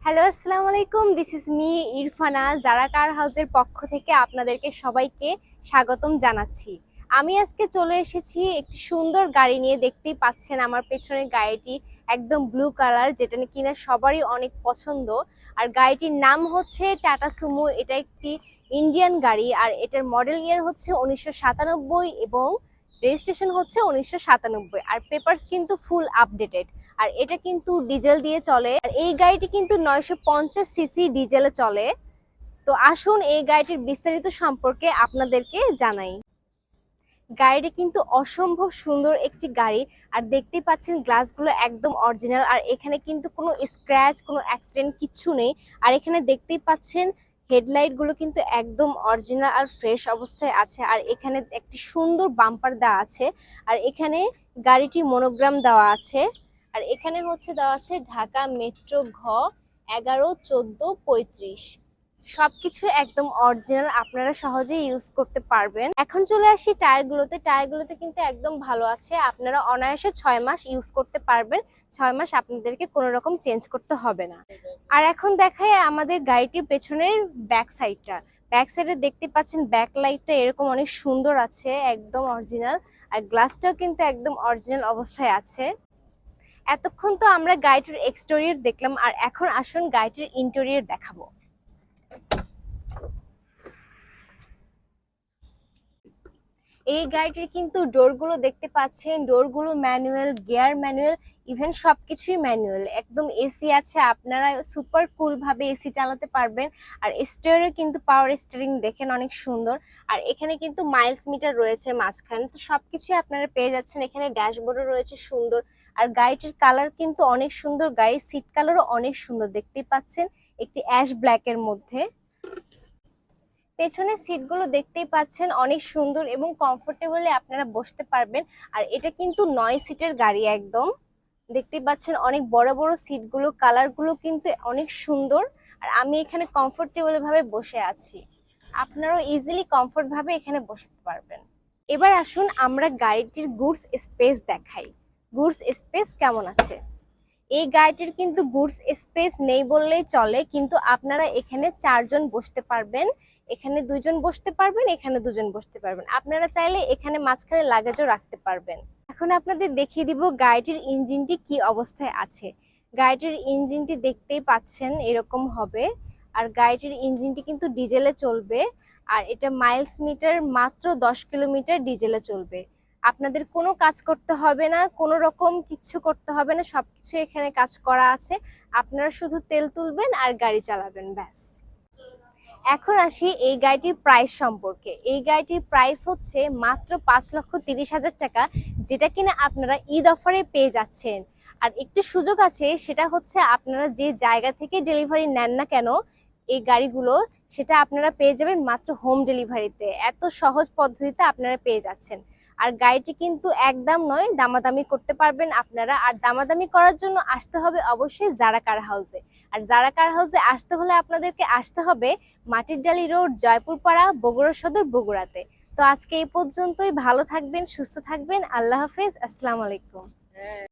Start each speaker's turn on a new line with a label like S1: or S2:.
S1: Hello, আসসালামু আলাইকুম। This is Miss Irfana. যারা কার হাউসের পক্ষ থেকে আপনাদেরকে সবাইকে স্বাগতম জানাচ্ছি। আমি আজকে চলে এসেছি একটি সুন্দর গাড়ি নিয়ে। দেখতেই পাচ্ছেন আমার পেছনের গাড়িটি একদম ব্লু কালার, যেটা কিনা সবারই অনেক পছন্দ। আর গাড়িটির নাম হচ্ছে টাটা সুমো। এটা একটি ইন্ডিয়ান গাড়ি আর এটার মডেল ইয়ার হচ্ছে 1997 এবং রেজিস্ট্রেশন হচ্ছে 1997। আর পেপারস কিন্তু ফুল আপডেটেড। আর এটা কিন্তু ডিজেল দিয়ে চলে। আর এই গাড়িটি কিন্তু 950 সিসি ডিজেলে চলে। তো আসুন এই গাড়িটির বিস্তারিত সম্পর্কে আপনাদেরকে জানাই। গাড়িটি কিন্তু অসম্ভব সুন্দর একটি গাড়ি। আর দেখতেই পাচ্ছেন গ্লাসগুলো একদম অরিজিনাল। আর এখানে কিন্তু কোনো স্ক্র্যাচ, কোনো অ্যাক্সিডেন্ট কিচ্ছু নেই। আর এখানে দেখতেই পাচ্ছেন হেডলাইট গুলো কিন্তু একদম অরিজিনাল আর ফ্রেশ অবস্থায় আছে। আর এখানে একটি সুন্দর বাম্পার দেওয়া আছে। আর এখানে গাড়িটি মনোগ্রাম দেওয়া আছে। আর এখানে হচ্ছে দেওয়া আছে ঢাকা মেট্রো ঘ 11 14 35। সবকিছু একদম অরিজিনাল, আপনারা সহজেই ইউজ করতে পারবেন। এখন চলে আসি টায়ারগুলোতে। টায়ারগুলোতে কিন্তু একদম ভালো আছে, আপনারা অনায়াসে 6 মাস ইউজ করতে পারবেন। 6 মাস আপনাদেরকে কোনো রকম চেঞ্জ করতে হবে না। আর এখন দেখাই আমাদের গাড়িটির পেছনের ব্যাক সাইডটা। ব্যাক সাইডে দেখতে পাচ্ছেন ব্যাক লাইটটা এরকম অনেক সুন্দর আছে, একদম অরিজিনাল। আর গ্লাসটাও কিন্তু একদম অরিজিনাল অবস্থায় আছে। এতক্ষণ তো আমরা গাড়িটির এক্সটেরিয়র দেখলাম, আর এখন আসুন গাড়িটির ইন্টেরিয়র দেখাবো। এই গাড়িটির কিন্তু ডোরগুলো দেখতে পাচ্ছেন, ডোরগুলো ম্যানুয়াল, গিয়ার ম্যানুয়াল, ইভেন সবকিছুই ম্যানুয়াল। একদম এসি আছে, আপনারা সুপার কুল ভাবে এসি চালাতে পারবেন। আর স্টিয়ারিং কিন্তু পাওয়ার স্টিয়ারিং, দেখেন অনেক সুন্দর। আর এখানে কিন্তু মাইলস মিটার রয়েছে মাঝখানে, তো সবকিছুই আপনারা পেয়ে যাচ্ছেন। এখানে ড্যাশবোর্ডও রয়েছে সুন্দর। আর গাড়িটির কালার কিন্তু অনেক সুন্দর, গাড়ির সিট কালারও অনেক সুন্দর, দেখতেই পাচ্ছেন একটি অ্যাশ ব্ল্যাকের মধ্যে। পেছনের সিটগুলো দেখতেই পাচ্ছেন অনেক সুন্দর এবং কমফোর্টেবলি আপনারা বসতে পারবেন। আর এটা কিন্তু 9 সিটের গাড়ি একদম। দেখতেই পাচ্ছেন অনেক বড় বড় সিটগুলো, কালারগুলো কিন্তু অনেক সুন্দর। আর আমি এখানে কমফোর্টেবল ভাবে বসে আছি, আপনারাও ইজিলি কমফোর্ট ভাবে এখানে বসতে পারবেন। এবার আসুন আমরা গাড়িটির গুডস স্পেস দেখাই। গুডস স্পেস কেমন আছে। এই গাড়িটির কিন্তু গুডস স্পেস নেই বললেই চলে, কিন্তু আপনারা এখানে 4 জন বসতে পারবেন। এখানে 2 জন বসতে পারবেন, এখানে 2 জন বসতে পারবেন। আপনারা চাইলে এখানে মাঝখানে লাগেজও রাখতে পারবেন। এখন আপনাদের দেখিয়ে দিব গাড়িটির ইঞ্জিনটি কি অবস্থায় আছে। গাড়িটির ইঞ্জিনটি দেখতেই পাচ্ছেন এরকম হবে। আর গাড়িটির ইঞ্জিনটি কিন্তু ডিজেলে চলবে। আর এটা মাইলস মিটার মাত্র 10 কিলোমিটার ডিজেলে চলবে। আপনাদের কোনো কাজ করতে হবে না, কোনো রকম কিচ্ছু করতে হবে না, সবকিছু এখানে কাজ করা আছে। আপনারা শুধু তেল তুলবেন আর গাড়ি চালাবেন, ব্যাস। এখন আসি এই গাড়িটির প্রাইস সম্পর্কে। এই গাড়িটির প্রাইস হচ্ছে মাত্র 5,30,000 টাকা, যেটা কিনা আপনারা ঈদ অফারে পেয়ে যাচ্ছেন। আর একটি সুযোগ আছে, সেটা হচ্ছে আপনারা যে জায়গা থেকে ডেলিভারি নেন না কেন এই গাড়িগুলো, সেটা আপনারা পেয়ে যাবেন মাত্র হোম ডেলিভারিতে। এত সহজ পদ্ধতিতে আপনারা পেয়ে যাচ্ছেন। আর গাড়িটি কিন্তু একদম নয়, দামাদামি করতে পারবেন আপনারা। আর দামাদামি করার জন্য আসতে হবে অবশ্যই জারা কার হাউসে। আর জারা কার হাউসে আসতে হলে আপনাদেরকে আসতে হবে মাটিরডালি রোড, জয়পুরপাড়া, বগুড়া সদর, বগুড়াতে। তো আজকে এই পর্যন্তই। ভালো থাকবেন, সুস্থ থাকবেন। আল্লাহ হাফেজ, আসসালামু আলাইকুম।